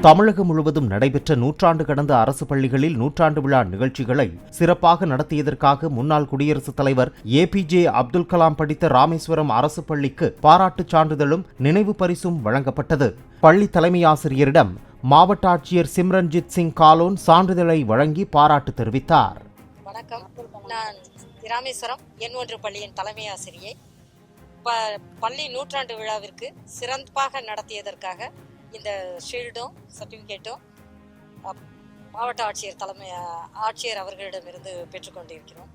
தமிழகம் முழுவதும் நடைபெற்ற நூற்றாண்டு கடந்த அரசு பள்ளிகளில் நூற்றாண்டு விழா நிகழ்ச்சிகளை சிறப்பாக நடத்தியதற்காக முன்னாள் குடியரசுத் தலைவர் ஏபிஜே அப்துல் கலாம் படித்த ராமேஸ்வரம் அரசு பள்ளிக்கு பாராட்டுச் சான்றிதழும் நினைவு பரிசும் வழங்கப்பட்டது. பள்ளி தலைமை ஆசிரியரிடம் மாவட்ட ஆட்சியர் சிம்ரன்ஜித் சிங் காலோன் சான்றிதழை வழங்கி பாராட்டு தெரிவித்தார். வணக்கம், நான் ராமேஸ்வரம் N1 பள்ளியின் தலைமை ஆசிரியை. பள்ளி நூற்றாண்டு விழாவிற்கு சிறப்பாக நடத்தியதற்காக இந்த ஷீல்டும் சர்டிஃபிகேட்டும் மாவட்ட ஆட்சியர் அவர்களிடமிருந்து பெற்றுக்கொண்டிருக்கிறோம்.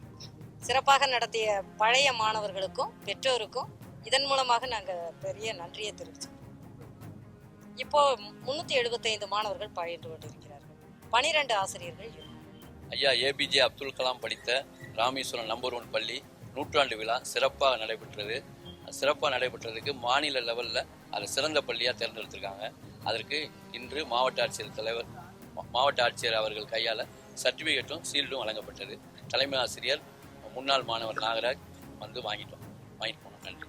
சிறப்பாக நடத்திய பழைய மாணவர்களுக்கும் பெற்றோருக்கும் இதன் மூலமாக நாங்கள் பெரிய நன்றியை தெரிவித்தோம். இப்போ 375 மாணவர்கள் பயின்று கொண்டிருக்கிறார்கள். 12 ஆசிரியர்கள். ஐயா ஏபிஜே அப்துல் கலாம் படித்த ராமேஸ்வரம் நம்பர் 1 பள்ளி நூற்றாண்டு விழா சிறப்பாக நடைபெற்றது. சிறப்பாக நடைபெற்றதுக்கு மாநில லெவலில் அது சிறந்த பள்ளியாக தேர்ந்தெடுத்திருக்காங்க. அதற்கு இன்று மாவட்ட ஆட்சியர் அவர்கள் கையால் சர்டிஃபிகேட்டும் ஷீல்டும் வழங்கப்பட்டது. தலைமை ஆசிரியர் முன்னாள் மாணவர் நாகராஜ் வந்து வாங்கிட்டு போனோம். நன்றி.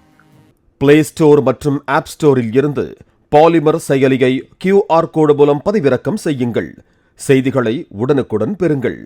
பிளே ஸ்டோர் மற்றும் ஆப் ஸ்டோரில் இருந்து பாலிமர் செயலியை QR கோடு மூலம் பதிவிறக்கம் செய்யுங்கள். செய்திகளை உடனுக்குடன் பெறுங்கள்.